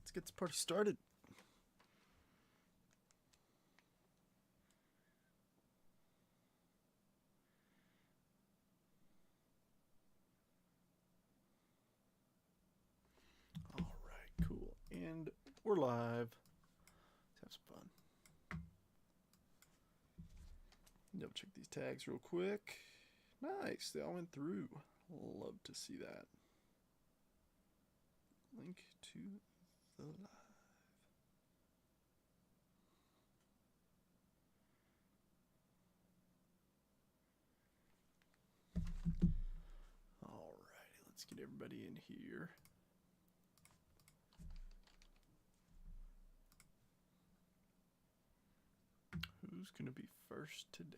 let's get this party started. All right, cool. And we're live. Let's have some fun. Double check these tags real quick. Nice, they all went through. Love to see that. Link to the live. Alrighty, let's get everybody in here. Who's going to be first today?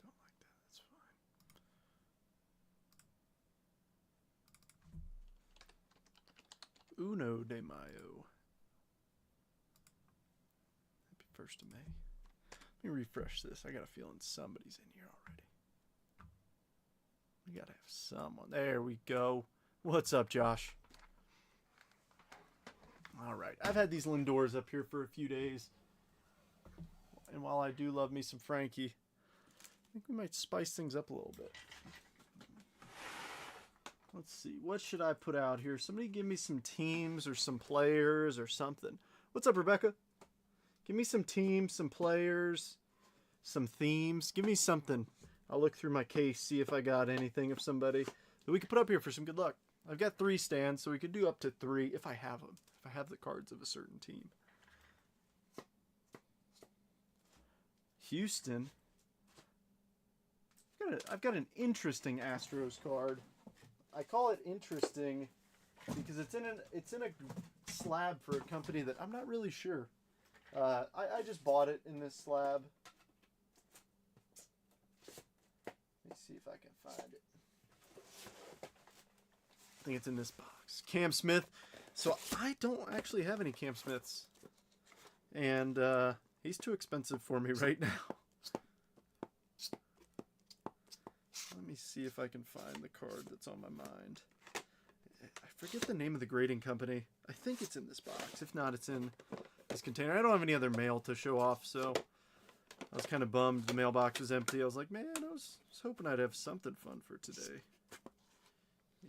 Don't like that, that's fine. Uno de Mayo. Happy 1st of May. Let me refresh this. I got a feeling somebody's in here already. We got to have someone. There we go. What's up, Josh? All right. I've had these Lindors up here for a few days. And while I do love me some Frankie, I think we might spice things up a little bit. Let's see. What should I put out here? Somebody give me some teams or some players or something. What's up, Rebecca? Give me some teams, some players, some themes. Give me something. I'll look through my case, see if I got anything of somebody that we could put up here for some good luck. I've got 3 stands, so we could do up to 3 if I have them. If I have the cards of a certain team. Houston. I've got an interesting Astros card. I call it interesting because it's in a slab for a company that I'm not really sure. I just bought it in this slab. Let me see if I can find it. I think it's in this box. Cam Smith. So I don't actually have any Cam Smiths. And he's too expensive for me right now. Let me see if I can find the card that's on my mind. I forget the name of the grading company. I think it's in this box. If not, it's in this container. I don't have any other mail to show off, so I was kind of bummed the mailbox was empty. I was like, man, I was hoping I'd have something fun for today.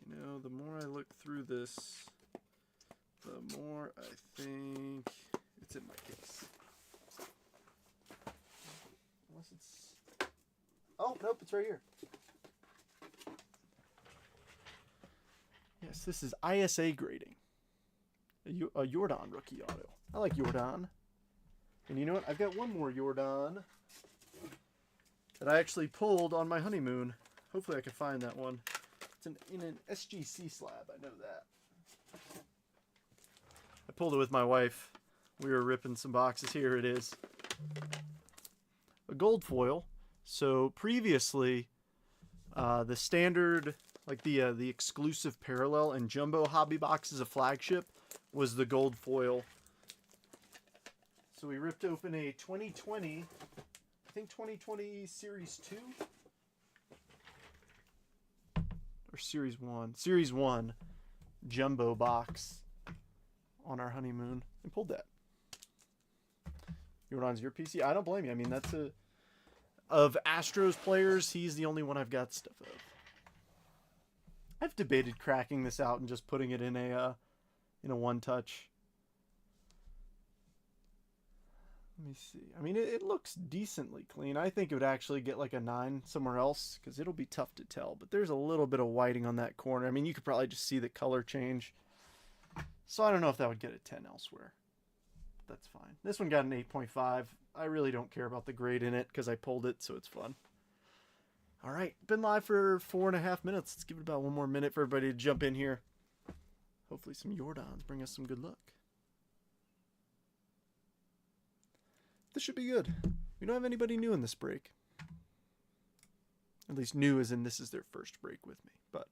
You know, the more I look through this, the more I think it's in my case. Unless it's... Oh, nope, it's right here. Yes, this is ISA grading. A Jordan rookie auto. I like Jordan. And you know what? I've got one more Jordan that I actually pulled on my honeymoon. Hopefully I can find that one. It's in an SGC slab. I know that. I pulled it with my wife. We were ripping some boxes. Here it is. A gold foil. So previously, the standard, like the exclusive parallel and jumbo hobby boxes of Flagship was the gold foil. So we ripped open a 2020, I think 2020 Series 2? Or Series 1. Series 1 jumbo box on our honeymoon and pulled that. Jordan's your PC? I don't blame you. I mean, that's a... Of Astros players, he's the only one I've got stuff of. I've debated cracking this out and just putting it in a one-touch. Let me see. I mean, it looks decently clean. I think it would actually get like a 9 somewhere else because it'll be tough to tell. But there's a little bit of whiting on that corner. I mean, you could probably just see the color change. So I don't know if that would get a 10 elsewhere. But that's fine. This one got an 8.5. I really don't care about the grade in it because I pulled it, so it's fun. All right. Been live for 4.5 minutes. Let's give it about one more minute for everybody to jump in here. Hopefully some Jordans bring us some good luck. This should be good. We don't have anybody new in this break. At least new as in this is their first break with me. But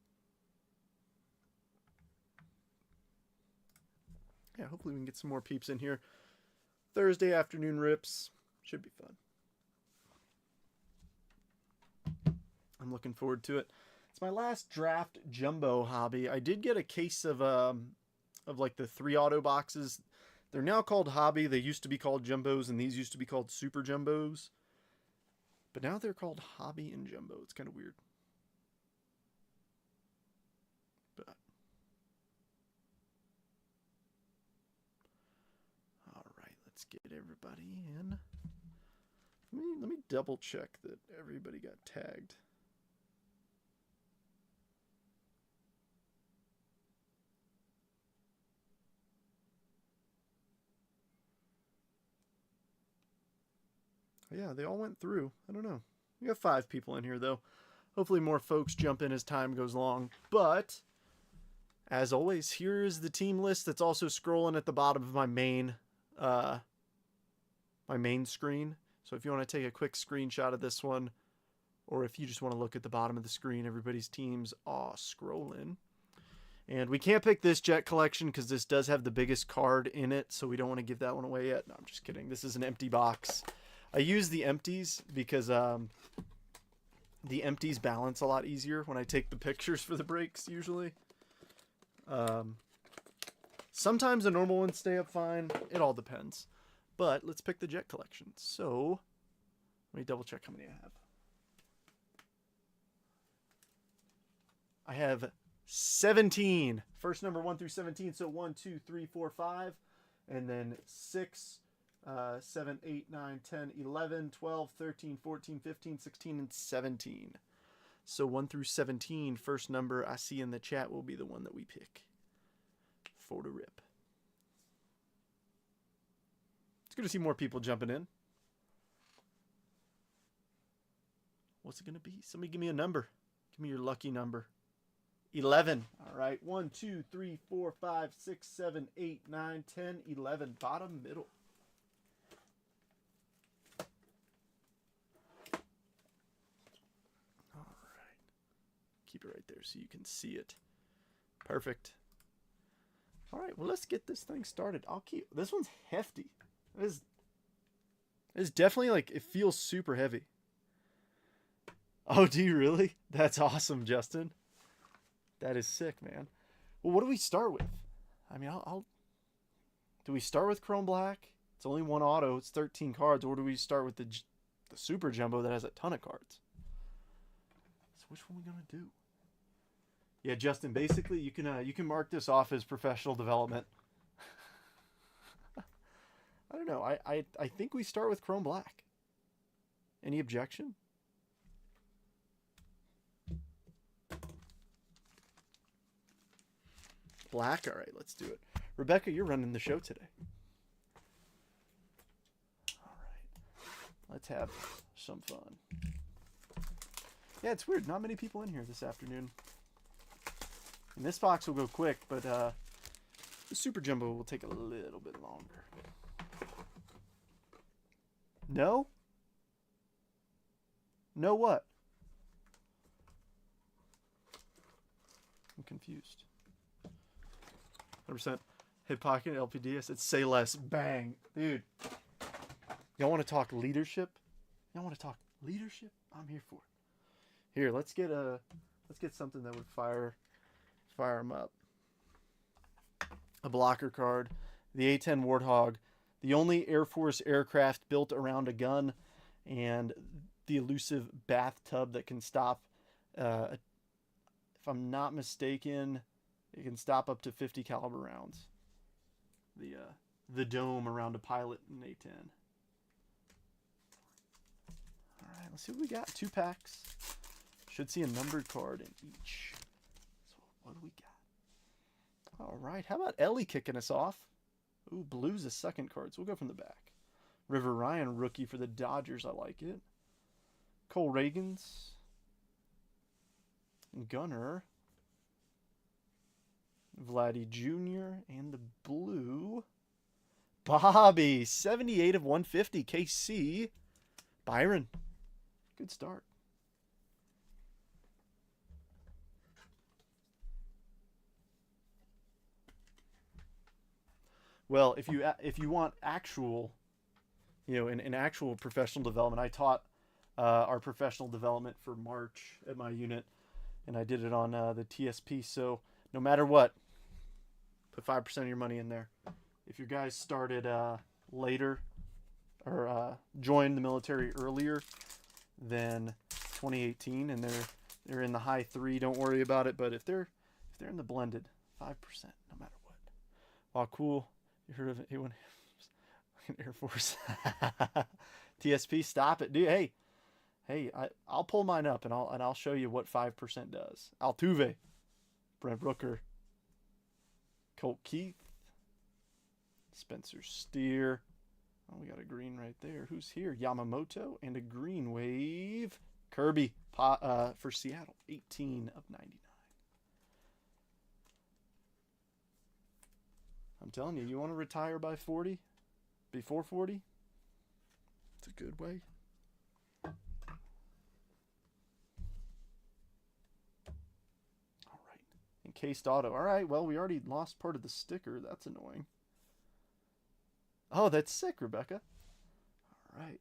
yeah, hopefully we can get some more peeps in here. Thursday afternoon rips. Should be fun. I'm looking forward to it. It's my last draft jumbo hobby. I did get a case of like the 3 auto boxes. They're now called hobby. They used to be called jumbos, and these used to be called super jumbos. But now they're called hobby and jumbo. It's kind of weird. But all right, let's get everybody in. Let me double check that everybody got tagged. Yeah, they all went through. I don't know. We have 5 people in here, though. Hopefully more folks jump in as time goes along. But, as always, here is the team list that's also scrolling at the bottom of my main screen. So if you want to take a quick screenshot of this one, or if you just want to look at the bottom of the screen, everybody's teams are scrolling. And we can't pick this Jet collection because this does have the biggest card in it, so we don't want to give that one away yet. No, I'm just kidding. This is an empty box. I use the empties because the empties balance a lot easier when I take the pictures for the breaks, usually. Sometimes the normal ones stay up fine. It all depends. But let's pick the Jet collection. So, let me double check how many I have. I have 17. First number 1 through 17. So 1, 2, 3, 4, 5. And then 6, 7, 8, 9, 10, 11, 12, 13, 14, 15, 16, and 17. So 1 through 17, first number I see in the chat will be the one that we pick for the rip. It's good to see more people jumping in. What's it going to be? Somebody give me a number. Give me your lucky number. 11. All right. 1, 2, 3, 4, 5, 6, 7, 8, 9, 10, 11. Bottom middle. All right. Keep it right there so you can see it. Perfect. All right. Well, let's get this thing started. This one's hefty. It's definitely like, it feels super heavy. Oh, do you really? That's awesome, Justin. That is sick, man. Well, what do we start with? I mean, do we start with Chrome Black? It's only 1 auto. It's 13 cards. Or do we start with the Super Jumbo that has a ton of cards? So which one are we going to do? Yeah, Justin, basically you can mark this off as professional development. I don't know. I think we start with Chrome Black. Any objection? Black? All right, let's do it. Rebecca, you're running the show today. All right. Let's have some fun. Yeah, it's weird. Not many people in here this afternoon. And this box will go quick, but the Super Jumbo will take a little bit longer. No? No what? I'm confused. 100% hip pocket LPD. I said say less. Bang. Dude. Y'all want to talk leadership? Y'all want to talk leadership? I'm here for it. Here, let's get something that would fire them up. A blocker card. The A-10 Warthog. The only Air Force aircraft built around a gun, and the elusive bathtub that can stop, if I'm not mistaken, it can stop up to 50 caliber rounds. The dome around a pilot in A-10. All right, let's see what we got. 2 packs. Should see a numbered card in each. So what do we got? All right, how about Ellie kicking us off? Ooh, blue's a second card, so we'll go from the back. River Ryan, rookie for the Dodgers. I like it. Cole Reagans. Gunner. Vladdy Jr. And the blue. Bobby. 78 of 150. KC. Byron. Good start. Well, if you want actual, in actual professional development, I taught our professional development for March at my unit, and I did it on the TSP. So no matter what, put 5% of your money in there. If your guys started later or joined the military earlier than 2018 and they're in the high 3, don't worry about it. But if they're in the blended, 5% no matter what. Wow, cool. You heard of it? It went Air Force. TSP, stop it, dude. Hey, I'll pull mine up and I'll show you what 5% does. Altuve, Brent Rooker, Colt Keith, Spencer Steer. Oh, we got a green right there. Who's here? Yamamoto and a green wave. Kirby for Seattle, 18 of 99. I'm telling you, you want to retire by 40? Before 40? It's a good way. All right. Encased auto. All right, well, we already lost part of the sticker. That's annoying. Oh, that's sick, Rebecca. All right.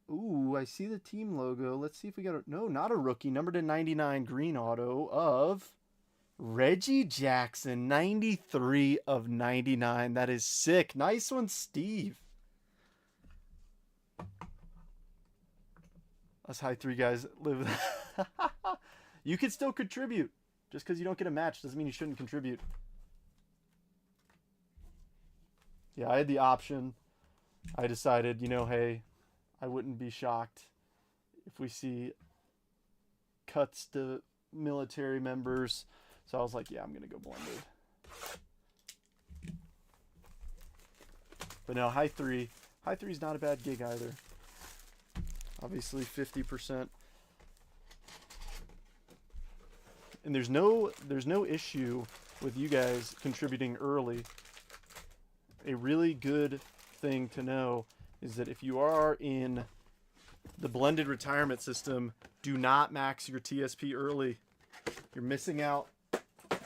Ooh, I see the team logo. Let's see if we got a... No, not a rookie. Number to 99 green auto of Reggie Jackson. 93 of 99. That is sick. Nice one, Steve. Us high 3 guys live... You can still contribute. Just because you don't get a match doesn't mean you shouldn't contribute. Yeah, I had the option. I decided, hey, I wouldn't be shocked if we see cuts to military members. So I was like, yeah, I'm going to go blended. But no, high 3. High 3 is not a bad gig either. Obviously 50%. And there's no issue with you guys contributing early. A really good thing to know is that if you are in the blended retirement system, do not max your TSP early. You're missing out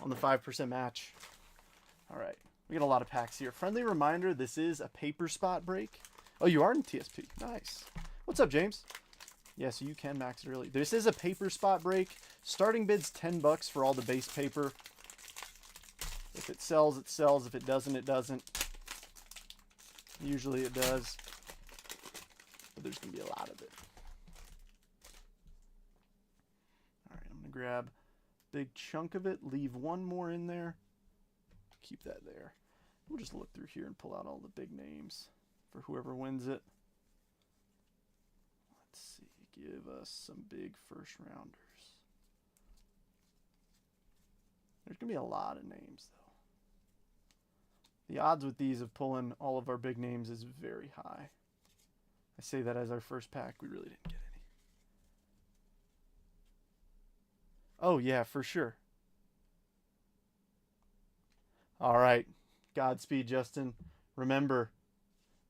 on the 5% match. All right, we got a lot of packs here. Friendly reminder, this is a paper spot break. Oh, you are in TSP. Nice. What's up, James? Yeah, so you can max it early. This is a paper spot break. Starting bid's $10 for all the base paper. If it sells, it sells. If it doesn't, it doesn't. Usually it does. But there's going to be a lot of it. All right, I'm going to grab a big chunk of it. Leave one more in there. Keep that there. We'll just look through here and pull out all the big names for whoever wins it. Let's see. Give us some big first rounders. There's going to be a lot of names, though. The odds with these of pulling all of our big names is very high. I say that as our first pack. We really didn't get any. Oh, yeah, for sure. All right. Godspeed, Justin. Remember,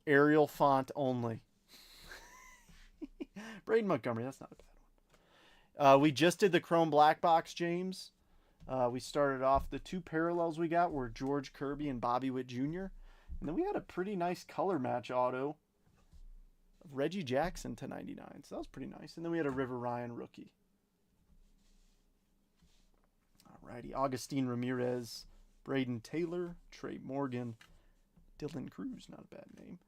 Arial font only. Braden Montgomery, that's not a bad one. We just did the Chrome Black Box, James. We started off, the 2 parallels we got were George Kirby and Bobby Witt Jr. And then we had a pretty nice color match auto of Reggie Jackson to 99. So that was pretty nice. And then we had a River Ryan rookie. Alrighty. Augustine Ramirez, Braden Taylor, Trey Morgan, Dylan Cruz, not a bad name,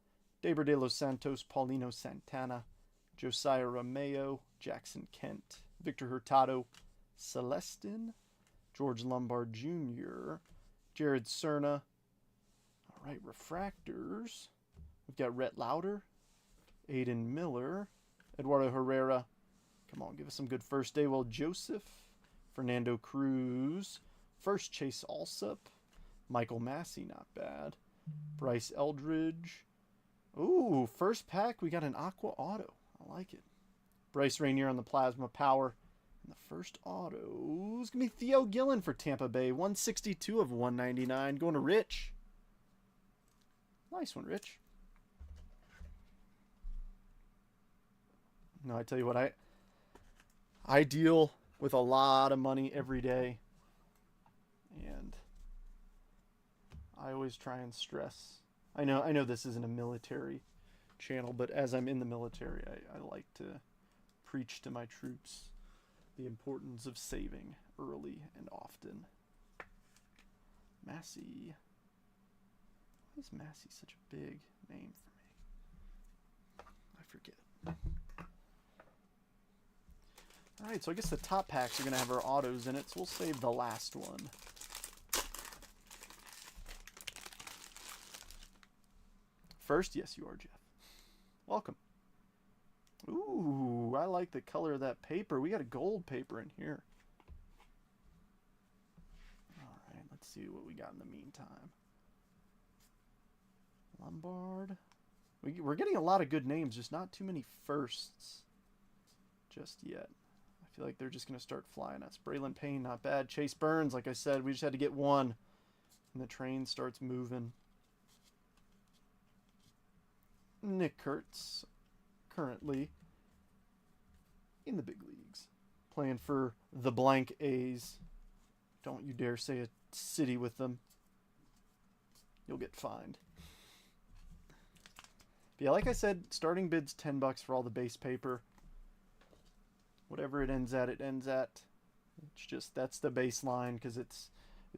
Deber de los Santos, Paulino Santana, Josiah Romeo, Jackson Kent, Victor Hurtado, Celestin, George Lombard Jr., Jared Cerna. All right, refractors. We've got Rhett Lauder, Aiden Miller, Eduardo Herrera. Come on, give us some good first day. Well, Joseph, Fernando Cruz, first Chase Alsup, Michael Massey, not bad, Bryce Eldridge. Ooh, first pack, we got an Aqua Auto. I like it. Bryce Rainier on the Plasma Power. And the first auto is going to be Theo Gillen for Tampa Bay. 162 of 199. Going to Rich. Nice one, Rich. No, I tell you what, I deal with a lot of money every day. And I always try and stress. I know this isn't a military channel, but as I'm in the military, I like to preach to my troops the importance of saving. early and often. Massey. Why is Massey such a big name for me? I forget. Alright, so I guess the top packs are going to have our autos in it, so we'll save the last one. First, yes, you are, Jeff. Welcome. Ooh, I like the color of that paper. We got a gold paper in here. Alright, let's see what we got in the meantime. Lombard. We're getting a lot of good names, just not too many firsts just yet. I feel like they're just going to start flying us. Braylon Payne, not bad. Chase Burns, like I said, we just had to get one. And the train starts moving. Nick Kurtz, currently in the big leagues, playing for the blank A's. Don't you dare say a city with them. You'll get fined. But yeah, like I said, starting bid's $10 for all the base paper. Whatever it ends at, it ends at. It's just, that's the baseline because it's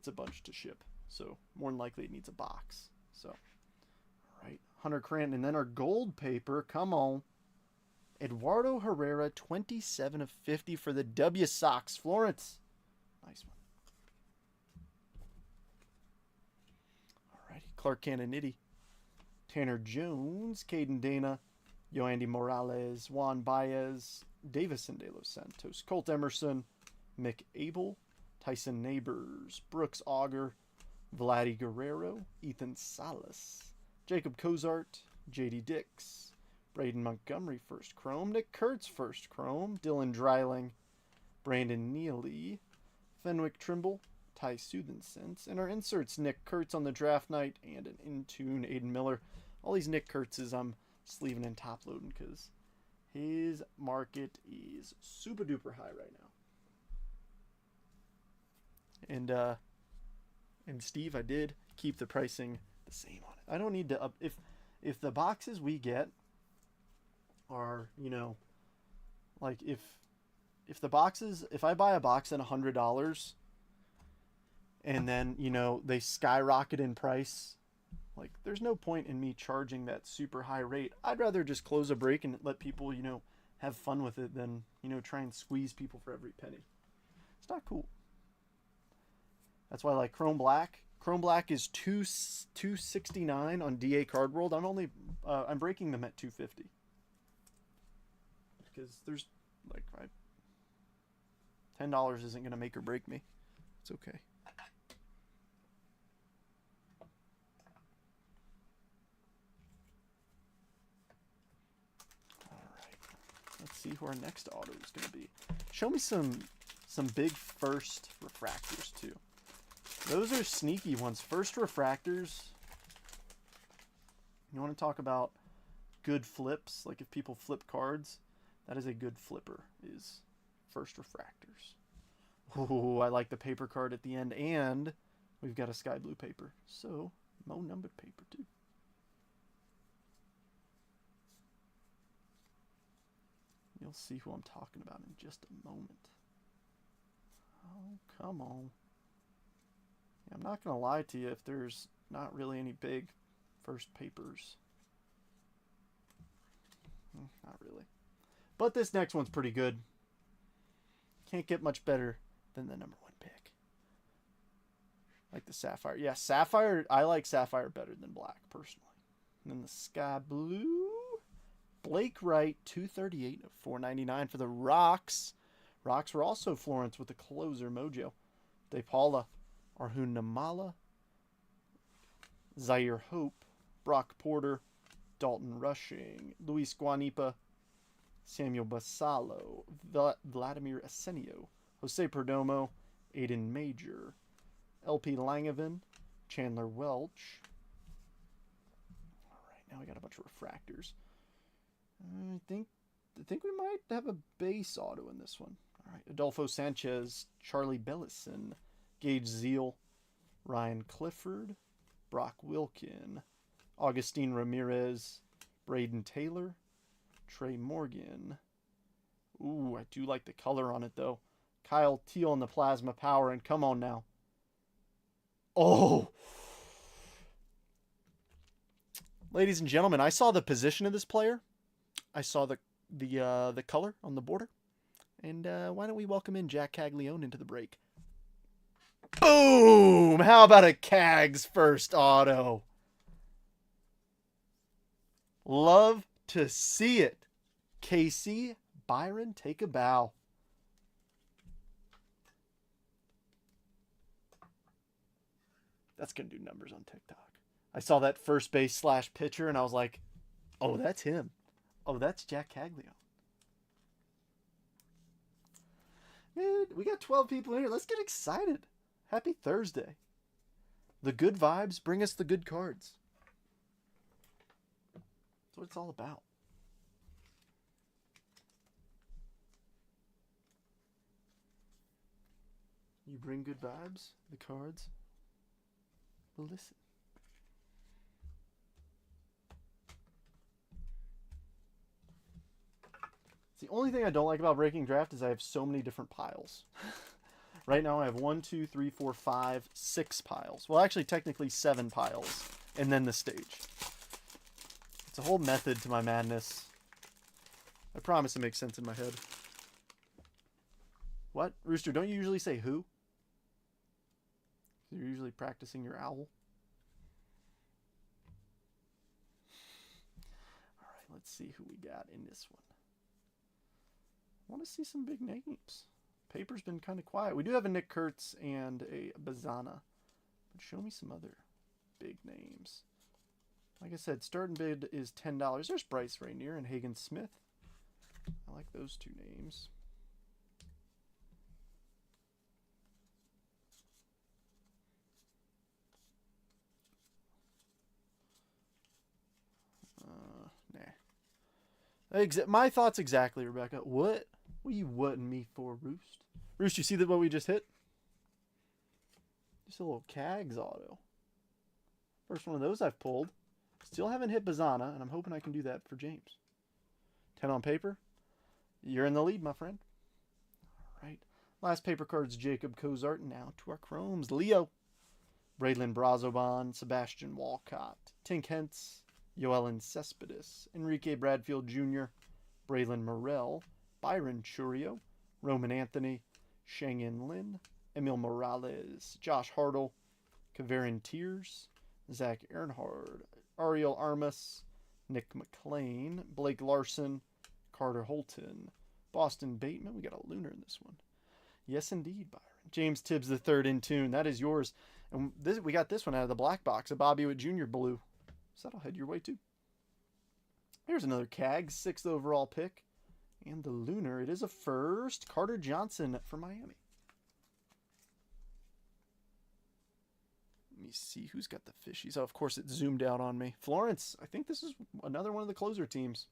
a bunch to ship. So more than likely it needs a box. So, all right, Hunter Cranton, and then our gold paper. Come on, Eduardo Herrera, 27 of 50 for the W Sox. Florence, nice one. All righty, Clark Cananiti, Tanner Jones, Caden Dana, Yoandy Morales, Juan Baez, Davison De Los Santos, Colt Emerson, Mick Abel, Tyson Neighbors, Brooks Auger, Vladdy Guerrero, Ethan Salas, Jacob Cozart, J.D. Dix, Braden Montgomery first chrome, Nick Kurtz first chrome, Dylan Dreiling, Brandon Neely, Fenwick Trimble, Ty Southensense, and our inserts, Nick Kurtz on the draft night, and an in-tune Aiden Miller. All these Nick Kurtzes I'm sleeving and top loading because his market is super duper high right now. And Steve, I did keep the pricing the same on it. I don't need to up if the boxes we get are, you know, like if the boxes, if I buy a box at $100 and then, you know, they skyrocket in price, like there's no point in me charging that super high rate. I'd rather just close a break and let people, you know, have fun with it than, you know, try and squeeze people for every penny. It's not cool. That's why I like Chrome Black. Chrome Black is $269 on DA Card World. I'm breaking them at $250 because there's like $10 isn't gonna make or break me. It's okay. All right, let's see who our next auto is gonna be. Show me some big first refractors too. Those are sneaky ones. First refractors. You want to talk about good flips? Like if people flip cards, that is a good flipper, is first refractors. Oh, I like the paper card at the end, and we've got a sky blue paper. So, Mo numbered paper too. You'll see who I'm talking about in just a moment. Oh, come on. I'm not going to lie to you if there's not really any big first papers. Not really. But this next one's pretty good. Can't get much better than the #1 pick. Like the Sapphire. Yeah, Sapphire, I like Sapphire better than Black, personally. And then the Sky Blue. Blake Wright, 238 of 499 for the Rocks. Rocks were also Florence with the closer mojo. De Paula, Arjun Namala, Zaire Hope, Brock Porter, Dalton Rushing, Luis Guanipa, Samuel Basalo, Vladimir Asenio, Jose Perdomo, Aiden Major, LP Langevin, Chandler Welch. All right, now we got a bunch of refractors. I think we might have a base auto in this one. All right, Adolfo Sanchez, Charlie Bellison, Gage Zeal, Ryan Clifford, Brock Wilkin, Augustine Ramirez, Braden Taylor, Trey Morgan. Ooh, I do like the color on it though. Kyle Teal in the Plasma Power. And come on now. Oh! Ladies and gentlemen, I saw the position of this player. I saw the color on the border. And why don't we welcome in Jack Caglione into the break? Boom! How about a Cags first auto? Love to see it. KC, Byron, take a bow. That's going to do numbers on TikTok. I saw that first base / pitcher, and I was like, oh, that's him. Oh, that's Jack Caglione. Dude, we got 12 people in here. Let's get excited. Happy Thursday. The good vibes bring us the good cards. That's what it's all about. You bring good vibes, the cards will listen. The only thing I don't like about breaking draft is I have so many different piles. Right now I have 1, 2, 3, 4, 5, 6 piles. Well, actually technically 7 piles. And then the stage. It's a whole method to my madness. I promise it makes sense in my head. What? Rooster, don't you usually say who? You're usually practicing your owl. Alright, let's see who we got in this one. I want to see some big names. Paper's been kind of quiet. We do have a Nick Kurtz and a Bazana. But show me some other big names. Like I said, starting bid is $10. There's Bryce Rainier and Hagen Smith. I like those two names. Nah. My thoughts exactly, Rebecca. What? What are you whatting me for, Roost? Roost, you see that what we just hit? Just a little Cags auto. First one of those I've pulled. Still haven't hit Bazana, and I'm hoping I can do that for James. 10 on paper. You're in the lead, my friend. All right. Last paper card's Jacob Cozart. Now to our chromes. Leo. Braylon Brazoban. Sebastian Walcott. Tink Hentz. Yoelin Cespedes. Enrique Bradfield Jr. Braylon Morrell. Byron Churio. Roman Anthony. Shang-In Lin. Emil Morales. Josh Hartle. Kavarin Tears. Zach Earnhardt. Ariel Armas. Nick McLean. Blake Larson. Carter Holton. Boston Bateman. We got a lunar in this one. Yes, indeed, Byron. James Tibbs III in tune. That is yours. And we got this one out of the black box. A Bobby Witt Jr. blue. So that'll head your way too. Here's another CAG. 6th overall pick. And the lunar. It is a first. Carter Johnson for Miami. Let me see who's got the fishies. Oh, of course, it zoomed out on me. Florence. I think this is another one of the closer teams.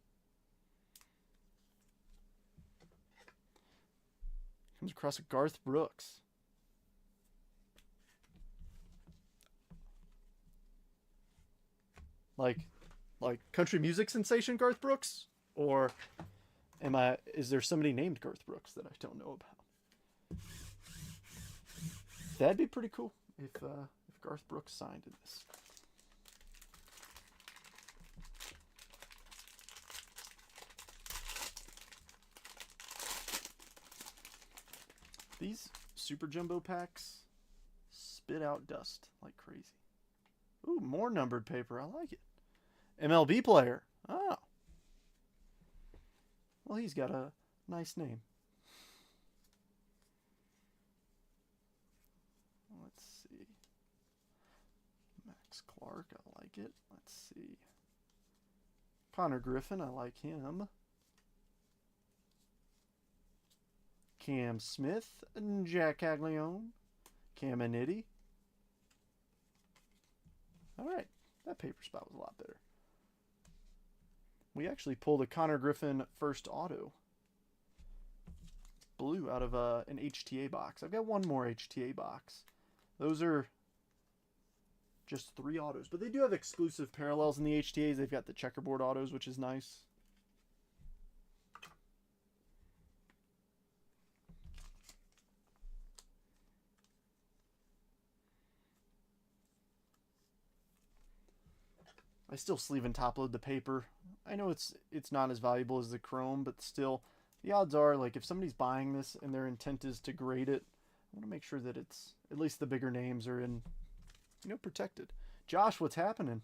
Comes across a Garth Brooks. Like country music sensation Garth Brooks? Or is there somebody named Garth Brooks that I don't know about? That'd be pretty cool if Garth Brooks signed in this. These super jumbo packs spit out dust like crazy. Ooh, more numbered paper. I like it. MLB player. Oh. Well, he's got a nice name. Let's see. Max Clark. I like it. Let's see. Connor Griffin. I like him. Cam Smith and Jack Caglione. Cam Anity. Alright, that paper spot was a lot better. We actually pulled a Connor Griffin first auto. Blue out of an HTA box. I've got one more HTA box. Those are just 3 autos. But they do have exclusive parallels in the HTAs. They've got the checkerboard autos, which is nice. I still sleeve and top load the paper. I know it's not as valuable as the chrome, but still, the odds are, like, if somebody's buying this and their intent is to grade it, I want to make sure that it's, at least the bigger names are in, you know, protected. Josh, what's happening?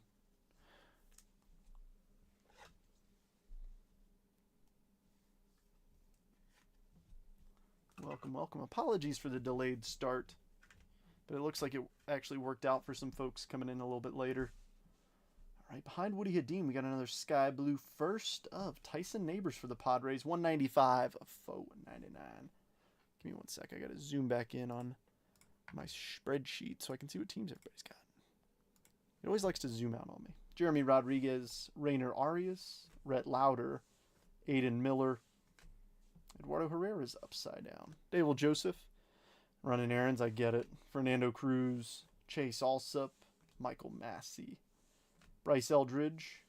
Welcome, welcome. Apologies for the delayed start, but it looks like it actually worked out for some folks coming in a little bit later. All right, behind Woody Hadim, we got another sky blue first of Tyson Neighbors for the Padres. 195 of 499. Give me one sec. I got to zoom back in on my spreadsheet so I can see what teams everybody's got. It always likes to zoom out on me. Jeremy Rodriguez, Rainer Arias, Rhett Lauder, Aiden Miller, Eduardo Herrera's upside down. Dable Joseph, running errands, I get it. Fernando Cruz, Chase Alsup, Michael Massey, Bryce Eldridge,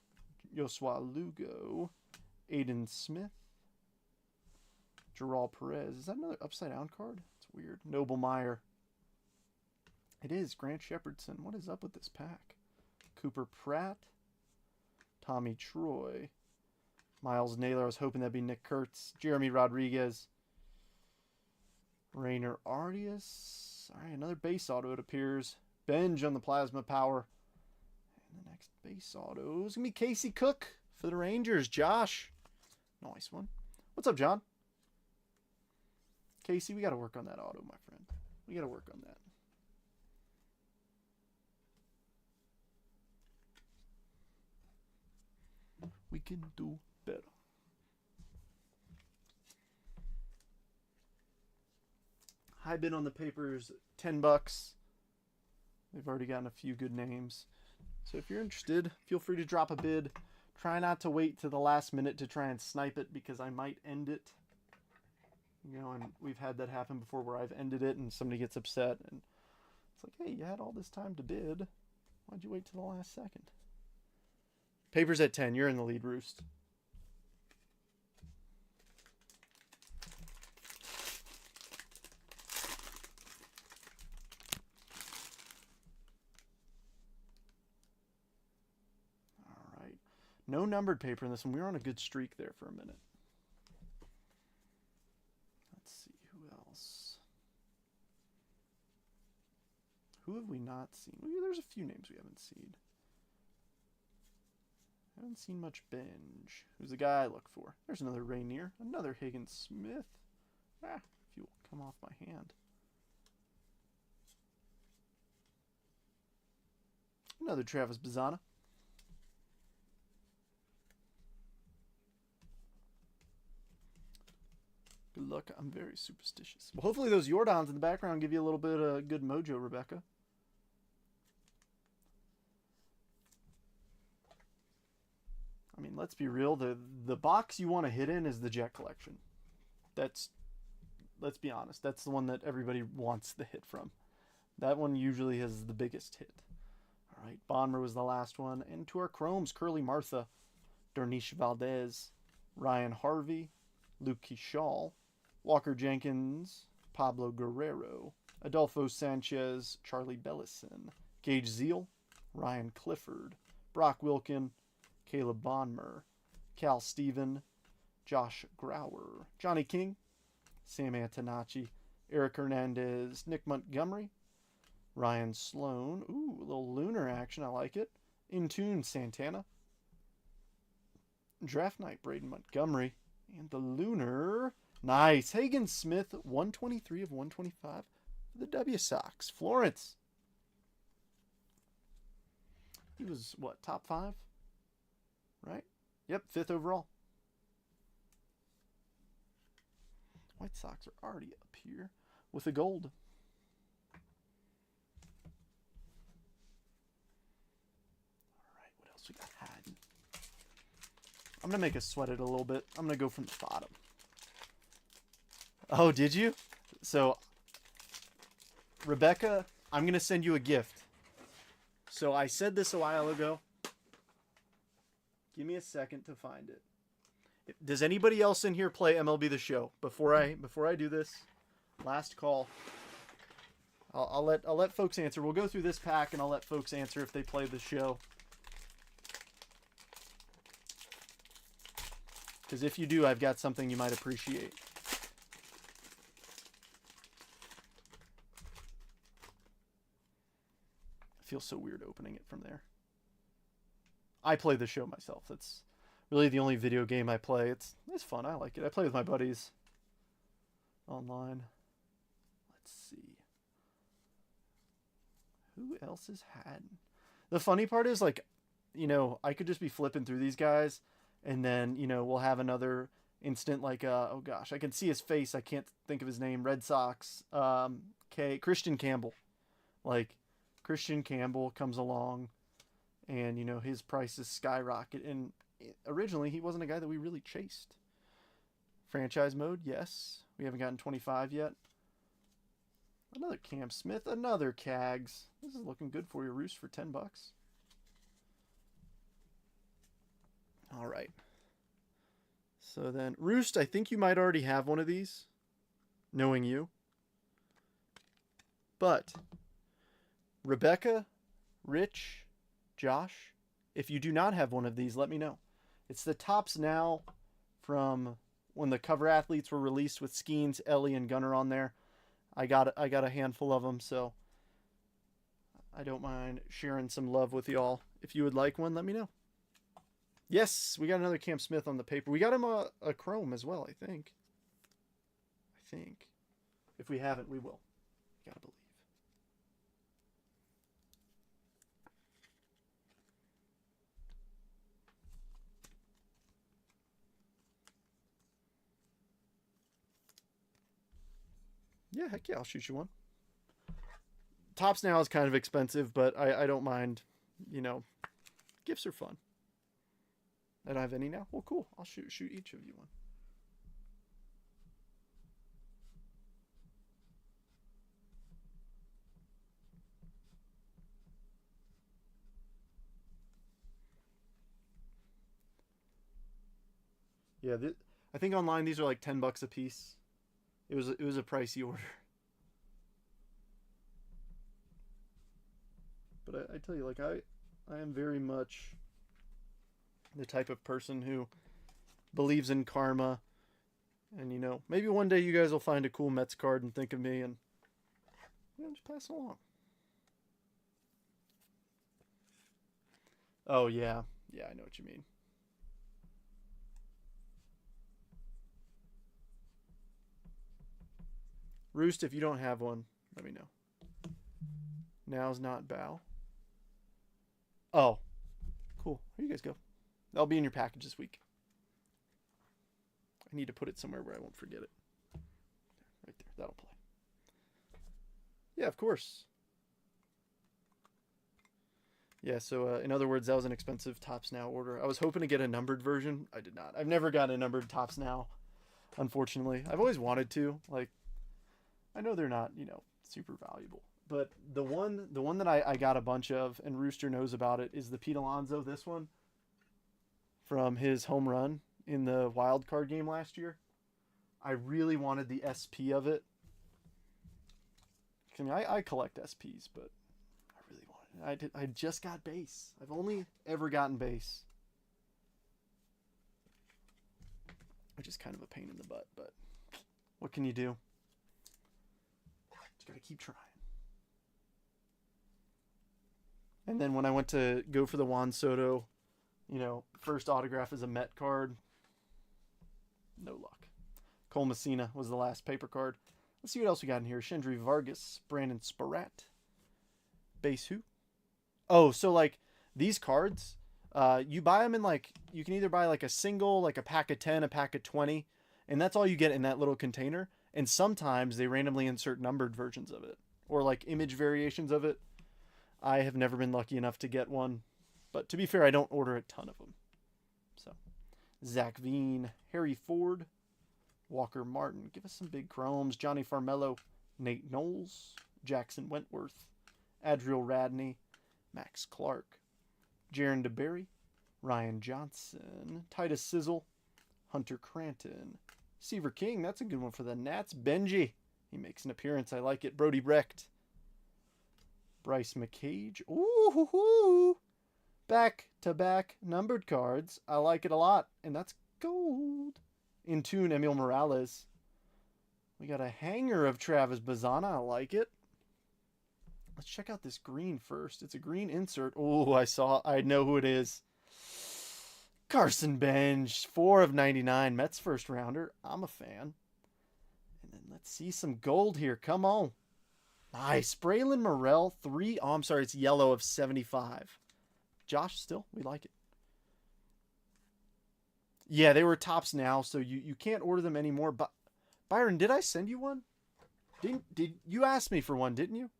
Yosua Lugo, Aiden Smith, Gerald Perez. Is that another upside down card? It's weird. Noble Meyer. It is. Grant Shepardson. What is up with this pack? Cooper Pratt, Tommy Troy, Miles Naylor. I was hoping that'd be Nick Kurtz. Jeremy Rodriguez, Rainer Arias. All right, another base auto, it appears. Benj on the Plasma Power. And the next base auto is going to be Casey Cook for the Rangers. Josh. Nice one. What's up, John? Casey, we got to work on that auto, my friend. We got to work on that. We can do better. High bid on the papers, $10. They've already gotten a few good names. So if you're interested, feel free to drop a bid. Try not to wait to the last minute to try and snipe it, because I might end it. You know, and we've had that happen before where I've ended it and somebody gets upset. And it's like, hey, you had all this time to bid. Why'd you wait till the last second? Papers at 10. You're in the lead, Roost. All right. No numbered paper in this one. We were on a good streak there for a minute. Let's see. Who else? Who have we not seen? Well, there's a few names we haven't seen. Haven't seen much Benj. Who's the guy I look for? There's another Rainier. Another Higgins Smith. Ah, if you will come off my hand. Another Travis Bazzana. Good luck. I'm very superstitious. Well, hopefully those Jordans in the background give you a little bit of good mojo, Rebecca. I mean, let's be real. The box you want to hit in is the Jet Collection. Let's be honest. That's the one that everybody wants the hit from. That one usually has the biggest hit. All right, Bonmer was the last one. And to our Chromes, Curly Martha, Darnish Valdez, Ryan Harvey, Luke Kishal, Walker Jenkins, Pablo Guerrero, Adolfo Sanchez, Charlie Bellison, Gage Zeal, Ryan Clifford, Brock Wilkin, Caleb Bonmer, Cal Steven, Josh Grauer, Johnny King, Sam Antonacci, Eric Hernandez, Nick Montgomery, Ryan Sloan. Ooh, a little lunar action. I like it. Intune Santana. Draft Night Braden Montgomery. And the lunar. Nice. Hagen Smith, 123 of 125 for the W Sox. Florence. He was, what, top 5? Right? Yep, 5th overall. White Sox are already up here with a gold. All right, what else we got hiding? I'm going to make us sweat it a little bit. I'm going to go from the bottom. Oh, did you? So, Rebecca, I'm going to send you a gift. So I said this a while ago. Give me a second to find it. Does anybody else in here play MLB The Show? Before I do this, last call. I'll let folks answer. We'll go through this pack and I'll let folks answer if they play the show. because if you do, I've got something you might appreciate. It feels so weird opening it from there. I play the show myself. That's really the only video game I play. It's fun. I like it. I play with my buddies online. Let's see. Who else has had? The funny part is, like, you know, I could just be flipping through these guys, and then, you know, we'll have another instant, like, oh gosh, I can see his face. I can't think of his name. Red Sox. Christian Campbell. Like, Christian Campbell comes along, and, you know, his prices skyrocket. And originally, he wasn't a guy that we really chased. Franchise mode, yes. We haven't gotten 25 yet. Another Cam Smith, another Cags. This is looking good for you, Roost, for $10. All right. So then, Roost, I think you might already have one of these, knowing you. But Rebecca, Rich, Josh, if you do not have one of these, let me know. It's the Tops Now from when the cover athletes were released with Skeens, Ellie, and Gunner on there. I got a handful of them, so I don't mind sharing some love with y'all. If you would like one, let me know. Yes, we got another Cam Smith on the paper. We got him a chrome as well, I think. If we haven't, we will. Gotta believe. Yeah, heck yeah, I'll shoot you one. Tops Now is kind of expensive, but I don't mind. You know, gifts are fun. I don't have any now? Well, cool. I'll shoot each of you one. Yeah, I think online these are like $10 a piece. It was a pricey order. But I tell you, like, I am very much the type of person who believes in karma. And, you know, maybe one day you guys will find a cool Mets card and think of me and, you know, just pass it along. Oh, yeah. Yeah, I know what you mean. Roost, if you don't have one, let me know. Now's not bow. Oh, cool. Here you guys go. That'll be in your package this week. I need to put it somewhere where I won't forget it. Right there. That'll play. Yeah, of course. Yeah, so in other words, that was an expensive Tops Now order. I was hoping to get a numbered version. I did not. I've never gotten a numbered Tops Now, unfortunately. I've always wanted to. Like, I know they're not, you know, super valuable. But the one that I got a bunch of, and Rooster knows about it, is the Pete Alonso, this one, from his home run in the wild card game last year. I really wanted the SP of it. I mean, I collect SPs, but I really wanted it. I just got base. I've only ever gotten base. Which is kind of a pain in the butt, but what can you do? Just gotta keep trying. And then when I went to go for the Juan Soto, you know, first autograph is a Met card. No luck. Cole Messina was the last paper card. Let's see what else we got in here. Shendry Vargas, Brandon Sparat. Base who? Oh, so like these cards, you buy them in like, you can either buy like a single, like a pack of 10, a pack of 20, and that's all you get in that little container. And sometimes they randomly insert numbered versions of it or like image variations of it. I have never been lucky enough to get one, but to be fair, I don't order a ton of them. So, Zach Veen, Harry Ford, Walker Martin. Give us some big chromes. Johnny Farmello, Nate Knowles, Jackson Wentworth, Adriel Radney, Max Clark, Jaron DeBerry, Ryan Johnson, Titus Sizzle, Hunter Cranton, Seaver King. That's a good one for the Nats. Benji. He makes an appearance. I like it. Brody Brecht. Bryce McCage. Ooh, back-to-back numbered cards. I like it a lot. And that's gold. In tune, Emil Morales. We got a hanger of Travis Bazana. I like it. Let's check out this green first. It's a green insert. Oh, I know who it is. Carson Bench, 4 of 99. Mets first rounder. I'm a fan. And then let's see some gold here. Come on. Nice. Braylon Morrell, 3. Oh, I'm sorry. It's yellow of 75. Josh, still, we like it. Yeah, they were tops now, so you can't order them anymore. But Byron, did I send you one? Did you ask me for one, didn't you?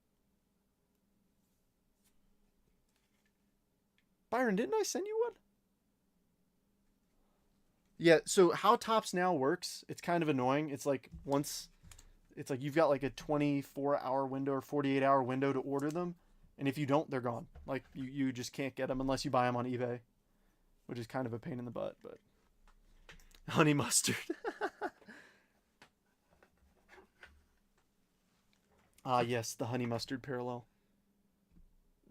Byron, didn't I send you one? Yeah, so how Tops Now works, it's kind of annoying. It's like you've got like a 24-hour window or 48-hour window to order them, and if you don't, they're gone. Like you just can't get them unless you buy them on eBay, which is kind of a pain in the butt, but honey mustard. Ah, yes, the honey mustard parallel.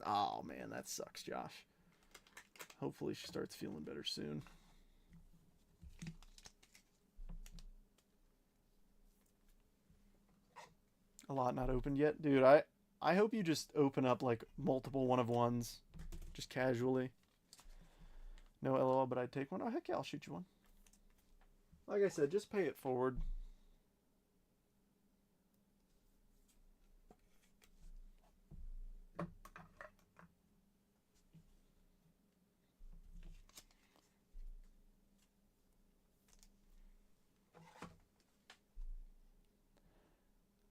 Oh man, that sucks, Josh. Hopefully she starts feeling better soon. A lot not opened yet. Dude, I hope you just open up like multiple 1-of-1s. Just casually. No LOL, but I'd take one. Oh, heck yeah, I'll shoot you one. Like I said, just pay it forward.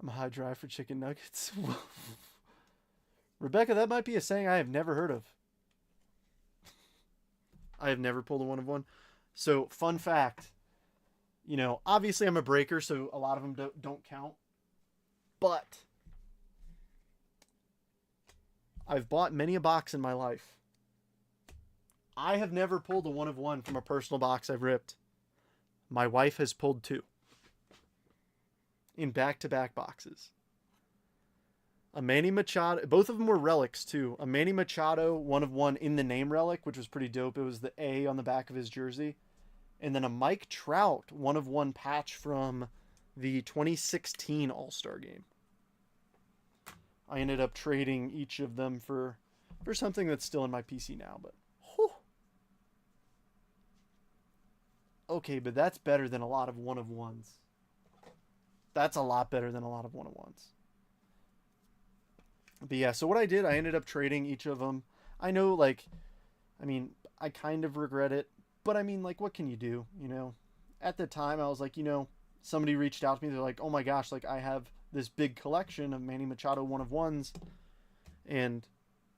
I'm high drive for chicken nuggets. Rebecca, that might be a saying I have never heard of. I have never pulled a 1-of-1. So, fun fact. You know, obviously I'm a breaker, so a lot of them don't count. But I've bought many a box in my life. I have never pulled a 1-of-1 from a personal box I've ripped. My wife has pulled 2. In back-to-back boxes. A Manny Machado, both of them were relics too. A Manny Machado 1-of-1 in the name relic, which was pretty dope. It was the A on the back of his jersey. And then a Mike Trout 1-of-1 patch from the 2016 All-Star game. I ended up trading each of them for something that's still in my PC now, but whew. Okay, but that's better than a lot of 1-of-1s. That's a lot better than a lot of 1-of-1s. But yeah, so what I did, I ended up trading each of them. I know, like, I mean, I kind of regret it, but I mean, like, what can you do, you know? At the time, I was like, you know, somebody reached out to me. They're like, oh my gosh, like, I have this big collection of Manny Machado 1-of-1s. And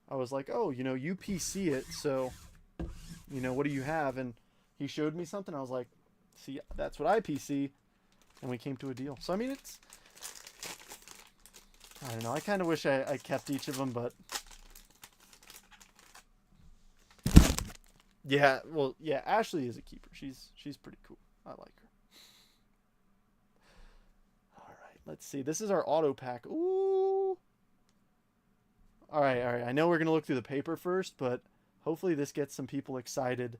I was like, oh, you know, you PC it, so, you know, what do you have? And he showed me something. I was like, see, that's what I PC. And we came to a deal. So, I mean, it's... I don't know. I kind of wish I kept each of them, but... Yeah, well, yeah, Ashley is a keeper. She's pretty cool. I like her. All right, let's see. This is our auto pack. Ooh! All right. I know we're going to look through the paper first, but hopefully this gets some people excited.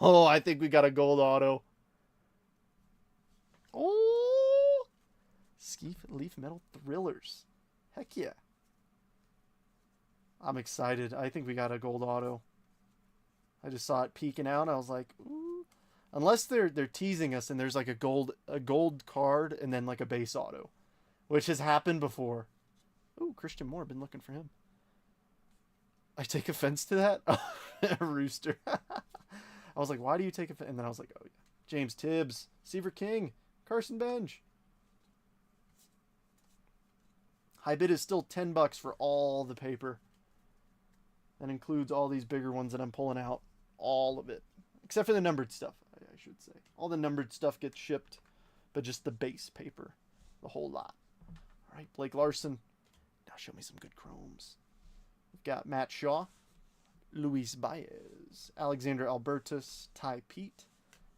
Oh, I think we got a gold auto. Oh, Skeef Leaf Metal Thrillers. Heck yeah. I'm excited. I think we got a gold auto. I just saw it peeking out. I was like, ooh. Unless they're teasing us and there's like a gold card and then like a base auto, which has happened before. Ooh, Christian Moore. Been looking for him. I take offense to that. Rooster. I was like, why do you take offense? And then I was like, oh yeah. James Tibbs, Seaver King, Carson Bench. High bid is still $10 for all the paper. That includes all these bigger ones that I'm pulling out. All of it. Except for the numbered stuff, I should say. All the numbered stuff gets shipped, but just the base paper. The whole lot. All right, Blake Larson. Now show me some good chromes. We've got Matt Shaw, Luis Baez, Alexander Albertus, Ty Pete,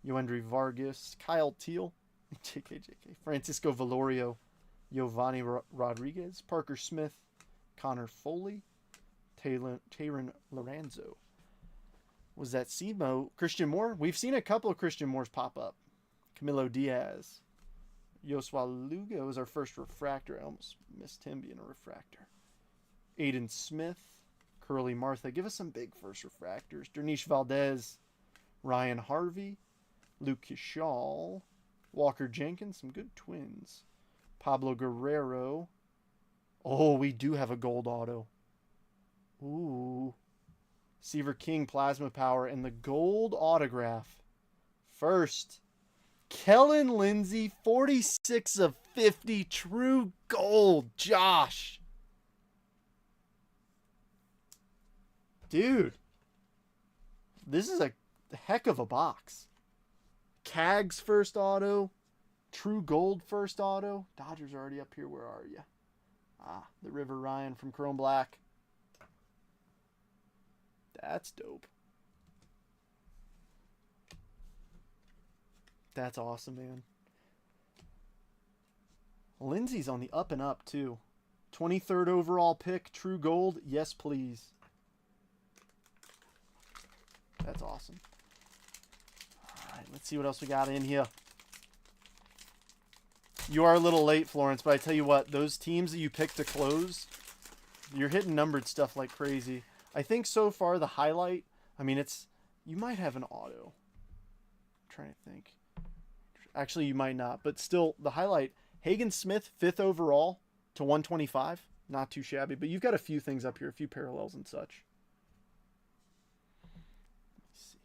Yoendry Vargas, Kyle Teal, JK, Francisco Valorio, Giovanni Rodriguez, Parker Smith, Connor Foley, Taron Lorenzo. Was that Simo? Christian Moore? We've seen a couple of Christian Moores pop up. Camilo Diaz. Yosua Lugo is our first refractor. I almost missed him being a refractor. Aiden Smith. Curly Martha. Give us some big first refractors. Dernish Valdez. Ryan Harvey. Luke Kishal. Walker Jenkins. Some good Twins. Pablo Guerrero. Oh, we do have a gold auto. Ooh. Seaver King Plasma Power and the gold autograph. First, Kellen Lindsay, 46 of 50, true gold. Josh. Dude. This is a heck of a box. Cags first auto. True gold first auto. Dodgers are already up here. Where are you? Ah, the River Ryan from Chrome Black. That's dope. That's awesome, man. Lindsay's on the up and up, too. 23rd overall pick, true gold. Yes, please. That's awesome. All right, let's see what else we got in here. You are a little late, Florence, but I tell you what, those teams that you picked to close, you're hitting numbered stuff like crazy. I think so far the highlight, I mean, it's, you might have an auto. I'm trying to think. Actually, you might not, but still, the highlight, Hagen Smith, 5th overall to 125. Not too shabby, but you've got a few things up here, a few parallels and such. Let me see,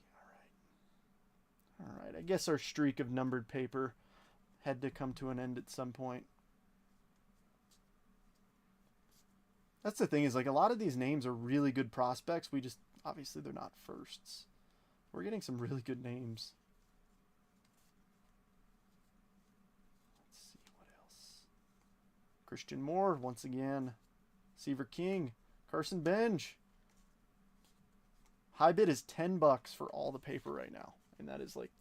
all right. All right, I guess our streak of numbered paper had to come to an end at some point. That's the thing, is like a lot of these names are really good prospects. We just, obviously they're not firsts. We're getting some really good names. Let's see what else. Christian Moore, once again. Seaver King. Carson Benj. High bid is $10 for all the paper right now. And that is like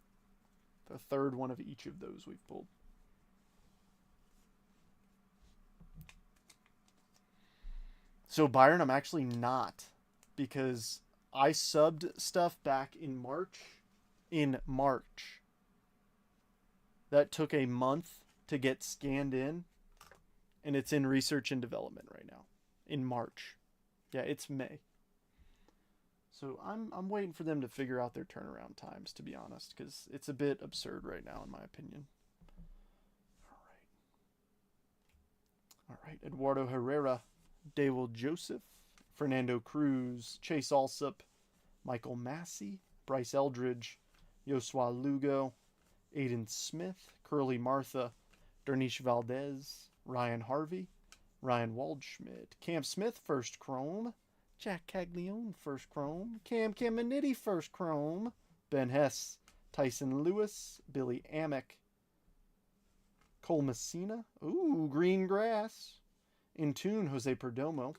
the third one of each of those we've pulled. So Byron, I'm actually not, because I subbed stuff back in March. That took a month to get scanned in, and it's in research and development right now. In March. Yeah, it's May. So I'm waiting for them to figure out their turnaround times, to be honest, because it's a bit absurd right now, in my opinion. All right, Eduardo Herrera. Dewell Joseph, Fernando Cruz, Chase Alsop, Michael Massey, Bryce Eldridge, Yosua Lugo, Aiden Smith, Curly Martha, Dernish Valdez, Ryan Harvey, Ryan Waldschmidt, Cam Smith, first chrome, Jack Caglione, first chrome, Cam Caminiti, first chrome, Ben Hess, Tyson Lewis, Billy Amick, Cole Messina, ooh, green grass, In Tune, Jose Perdomo.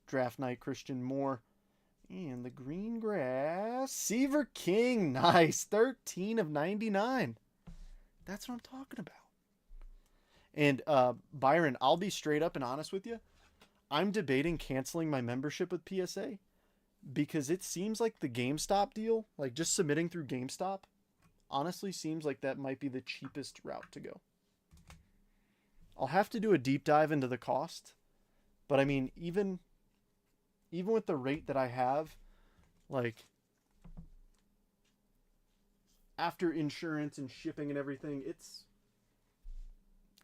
Draft Night, Christian Moore. And the green grass, Seaver King. Nice. 13 of 99. That's what I'm talking about. And Byron, I'll be straight up and honest with you. I'm debating canceling my membership with PSA because it seems like the GameStop deal, like just submitting through GameStop, honestly seems like that might be the cheapest route to go. I'll have to do a deep dive into the cost, but I mean, even with the rate that I have, like after insurance and shipping and everything, it's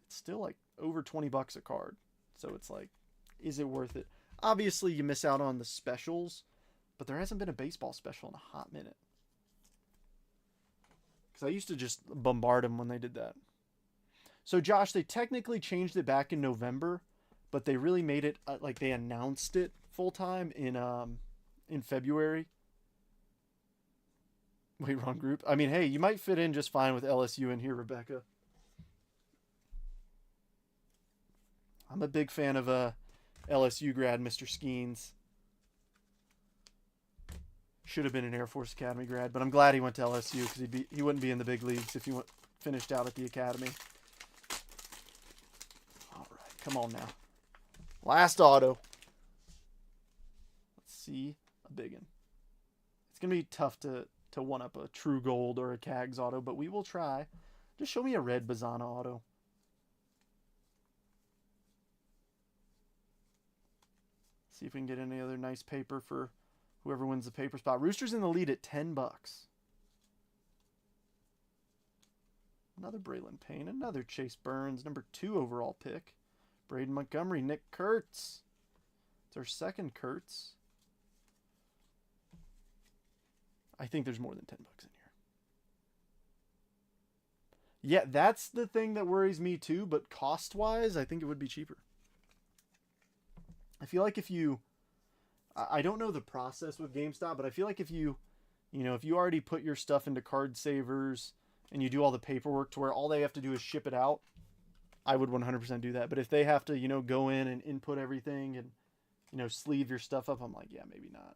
still like over $20 a card. So it's like, is it worth it? Obviously, you miss out on the specials, but there hasn't been a baseball special in a hot minute. Because I used to just bombard them when they did that. So Josh, they technically changed it back in November, but they really made it like they announced it full time in February. Wait, wrong group. I mean, hey, you might fit in just fine with LSU in here, Rebecca. I'm a big fan of LSU grad, Mr. Skeens. Should have been an Air Force Academy grad, but I'm glad he went to LSU because he wouldn't be in the big leagues if he finished out at the academy. All right, come on now. Last auto. Let's see a big one. going to be tough to one-up a True Gold or a Cags auto, but we will try. Just show me a red Bazana auto. See if we can get any other nice paper for whoever wins the paper spot. Rooster's in the lead at $10. Another Braylon Payne, another Chase Burns, number 2 overall pick. Braden Montgomery, Nick Kurtz. It's our second Kurtz. I think there's more than $10 in here. Yeah, that's the thing that worries me too, but cost-wise, I think it would be cheaper. I feel like if you... I don't know the process with GameStop, but I feel like if you already put your stuff into Card Savers and you do all the paperwork to where all they have to do is ship it out, I would 100% do that. But if they have to, go in and input everything and, sleeve your stuff up, I'm like, yeah, maybe not.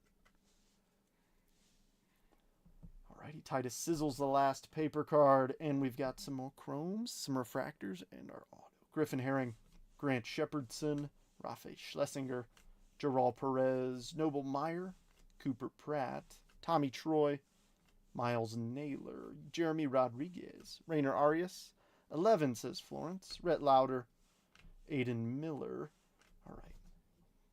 Alrighty, Titus Sizzle's the last paper card, and we've got some more chromes, some refractors, and our auto. Griffin Herring, Grant Shepardson, Rafe Schlesinger, Gerald Perez, Noble Meyer, Cooper Pratt, Tommy Troy, Miles Naylor, Jeremy Rodriguez, Rainer Arias, 11 says Florence, Rhett Lauder, Aiden Miller. All right.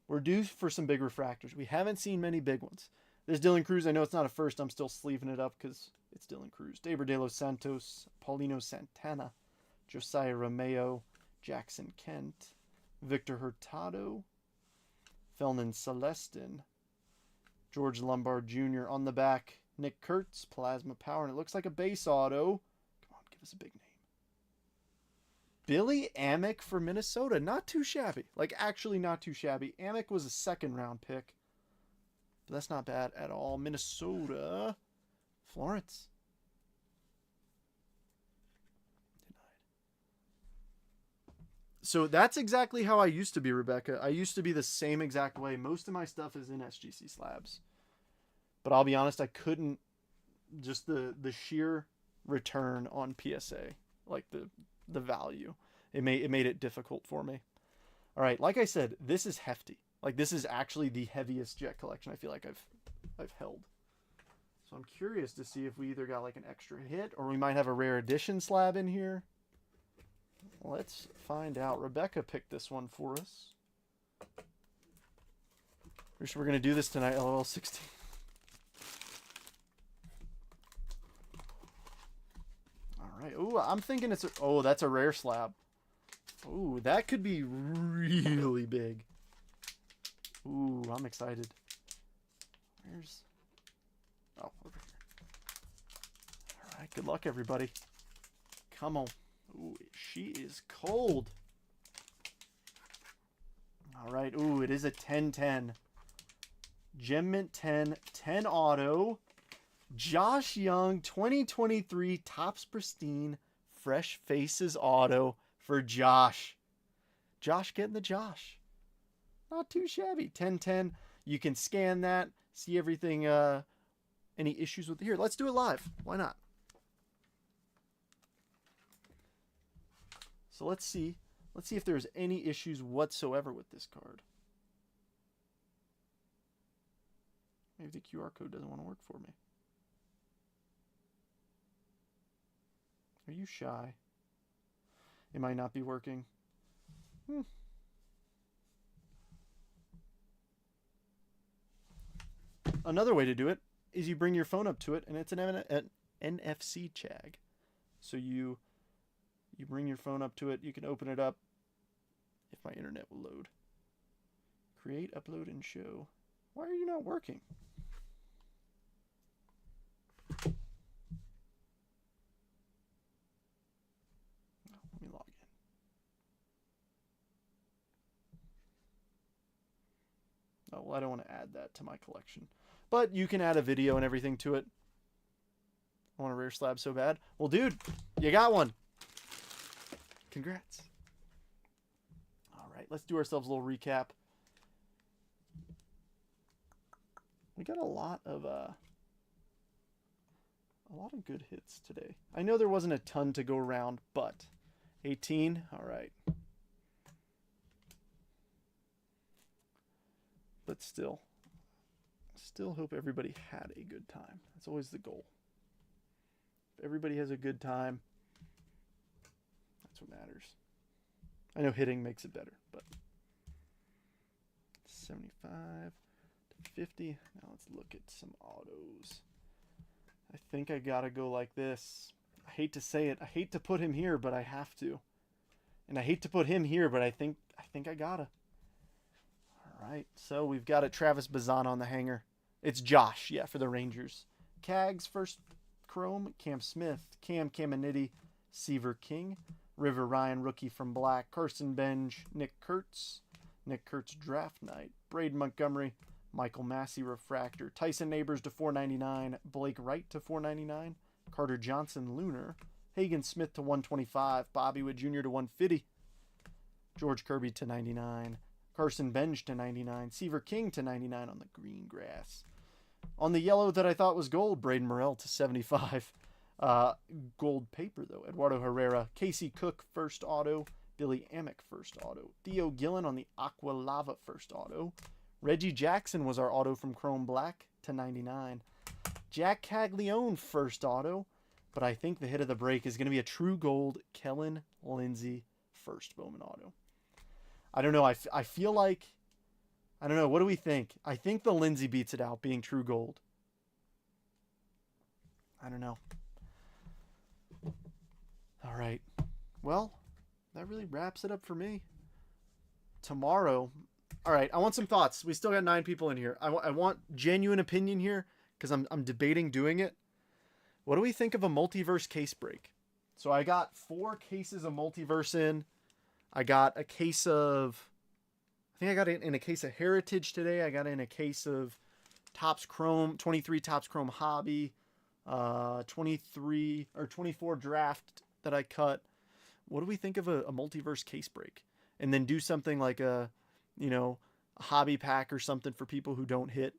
We're due for some big refractors. We haven't seen many big ones. There's Dylan Cruz. I know it's not a first. I'm still sleeving it up because it's Dylan Cruz. David De Los Santos, Paulino Santana, Josiah Romeo, Jackson Kent, Victor Hurtado, Felnan Celestin, George Lombard Jr. on the back, Nick Kurtz, Plasma Power, and it looks like a base auto. Come on, give us a big name. Billy Amick for Minnesota. Not too shabby. Like, actually not too shabby. Amick was a second-round pick. But that's not bad at all. Minnesota. Florence. So that's exactly how I used to be, Rebecca. I used to be the same exact way. Most of my stuff is in SGC slabs. But I'll be honest, I couldn't, just the sheer return on PSA, like the value, it made it difficult for me. All right, like I said, this is hefty. Like, this is actually the heaviest Jet collection I feel like I've held. So I'm curious to see if we either got like an extra hit or we might have a rare edition slab in here. Let's find out. Rebecca picked this one for us. We're going to do this tonight, LOL 16. All right. Ooh, I'm thinking it's that's a rare slab. Ooh, that could be really big. Ooh, I'm excited. Oh, over here. All right, good luck, everybody. Come on. Ooh, she is cold. All right. Ooh, it is a 10-10. Gem Mint 10 auto. Josh Young, 2023 Topps Pristine Fresh Faces auto for Josh. Josh getting the Josh. Not too shabby. 10-10. You can scan that, see everything. Any issues with here? Let's do it live. Why not? So let's see. Let's see if there's any issues whatsoever with this card. Maybe the QR code doesn't want to work for me. Are you shy? It might not be working. Another way to do it is you bring your phone up to it, and it's an NFC tag. So you bring your phone up to it. You can open it up if my internet will load. Create, upload, and show. Why are you not working? Let me log in. Oh, well, I don't want to add that to my collection. But you can add a video and everything to it. I want a rare slab so bad. Well, dude, you got one. Congrats. All right, let's do ourselves a little recap. We got a lot of good hits today. I know there wasn't a ton to go around, but 18. All right. But still Still hope everybody had a good time. That's always the goal. If everybody has a good time, that's what matters. I know hitting makes it better, but 75 to 50. Now let's look at some autos. I think I gotta go like this. I hate to say it. I hate to put him here, but I have to. And I hate to put him here, but I think I gotta. All right, so we've got a Travis Bazan on the hanger. It's Josh, yeah, for the Rangers. Cags first chrome. Cam Smith, Cam Caminiti, Seaver King, River Ryan rookie from Black, Carson Benj, Nick Kurtz draft night, Braden Montgomery, Michael Massey refractor, Tyson Neighbors to 499, Blake Wright to 499, Carter Johnson Lunar, Hagen Smith to 125, Bobby Wood Jr. to 150, George Kirby to 99, Carson Benj to 99, Seaver King to 99 on the green grass. On the yellow that I thought was gold, Braden Morrell to 75. Gold paper, though. Eduardo Herrera, Casey Cook, first auto. Billy Amick, first auto. Theo Gillen on the Aqua Lava, first auto. Reggie Jackson was our auto from Chrome Black to 99. Jack Caglione, first auto. But I think the hit of the break is going to be a true gold Kellen Lindsay, first Bowman auto. I don't know. I feel like... I don't know. What do we think? I think the Lindsay beats it out, being true gold. I don't know. All right. Well, that really wraps it up for me. Tomorrow. All right. I want some thoughts. We still got 9 people in here. I want genuine opinion here because I'm debating doing it. What do we think of a multiverse case break? So I got 4 cases of multiverse in. I got a case of... I think I got it in a case of Heritage today. I got in a case of Topps Chrome, 23 Topps Chrome Hobby, 23 or 24 draft that I cut. What do we think of a multiverse case break? And then do something like a hobby pack or something for people who don't hit.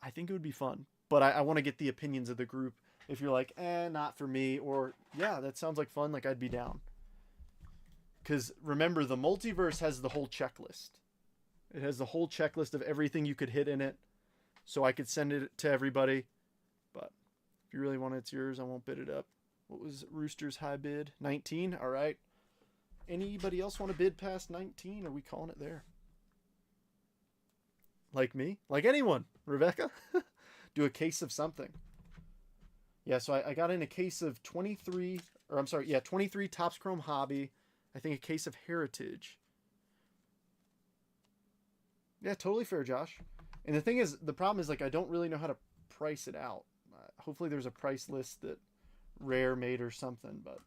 I think it would be fun. But I want to get the opinions of the group. If you're like, not for me, or yeah, that sounds like fun, like I'd be down. Because remember, the multiverse has the whole checklist. It has the whole checklist of everything you could hit in it. So I could send it to everybody. But if you really want it, it's yours. I won't bid it up. What was Rooster's high bid? 19? All right. Anybody else want to bid past 19? Are we calling it there? Like me? Like anyone? Rebecca? Do a case of something. Yeah, so I got in a case of 23 Topps Chrome Hobby. I think a case of Heritage. Yeah, totally fair, Josh. And the thing is, the problem is, like, I don't really know how to price it out. Hopefully there's a price list that Rare made or something, but...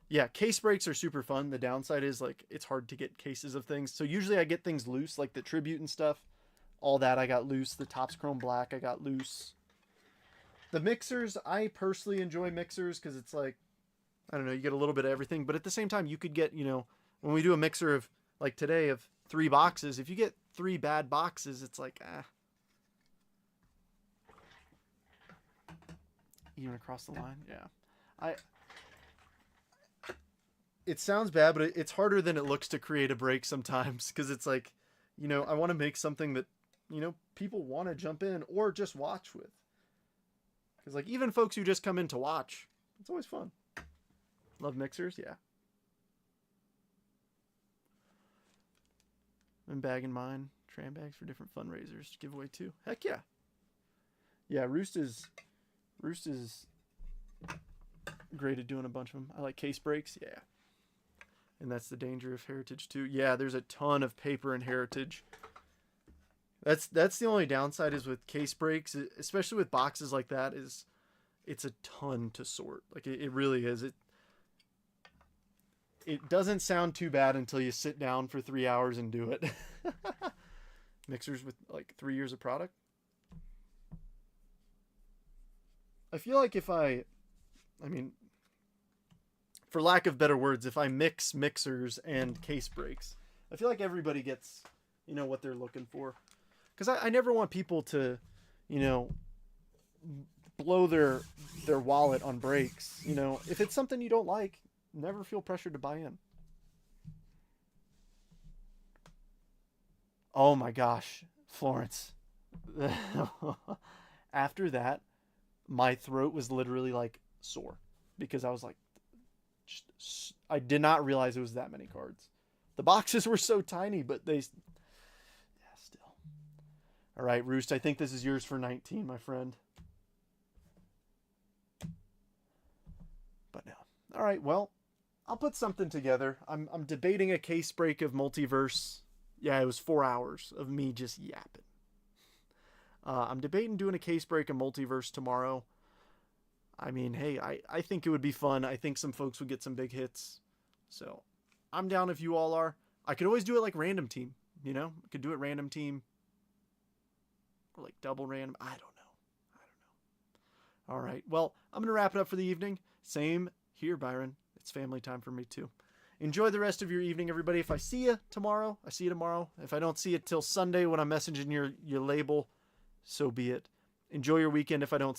yeah, case breaks are super fun. The downside is, like, it's hard to get cases of things. So usually I get things loose, like the Tribute and stuff. All that I got loose. The Topps Chrome Black I got loose. The mixers, I personally enjoy mixers because it's like, I don't know, you get a little bit of everything. But at the same time, you could get, when we do a mixer of, like today, of 3 boxes, if you get 3 bad boxes, it's like, Even across the line? Yeah. It sounds bad, but it's harder than it looks to create a break sometimes. Because it's like, I want to make something that, people want to jump in or just watch with. Because, like, even folks who just come in to watch, it's always fun. Love mixers, yeah. I'm bagging mine. Tram bags for different fundraisers. Giveaway too. Heck yeah. Yeah, Roost is great at doing a bunch of them. I like case breaks, yeah. And that's the danger of Heritage too. Yeah, there's a ton of paper in Heritage. That's the only downside is with case breaks, especially with boxes like that, is it's a ton to sort. Like it really is. It doesn't sound too bad until you sit down for 3 hours and do it. Mixers with like 3 years of product. I feel like for lack of better words, if I mix mixers and case breaks, I feel like everybody gets, what they're looking for. Because I never want people to, blow their wallet on breaks. If it's something you don't like, never feel pressured to buy in. Oh my gosh, Florence. After that, my throat was literally like sore because I was like, I did not realize it was that many cards. The boxes were so tiny, but they, yeah, still. All right, Roost, I think this is yours for 19, my friend. But no. All right, well, I'll put something together. I'm debating a case break of Multiverse. Yeah, it was 4 hours of me just yapping. I'm debating doing a case break of Multiverse tomorrow. I mean, hey, I think it would be fun. I think some folks would get some big hits. So I'm down if you all are. I could always do it like random team, you know? I could do it random team or like double random. I don't know. All right. Well, I'm going to wrap it up for the evening. Same here, Byron. It's family time for me too. Enjoy the rest of your evening, everybody. If I see you tomorrow, I see you tomorrow. If I don't see you till Sunday when I'm messaging your label, so be it. Enjoy your weekend if I don't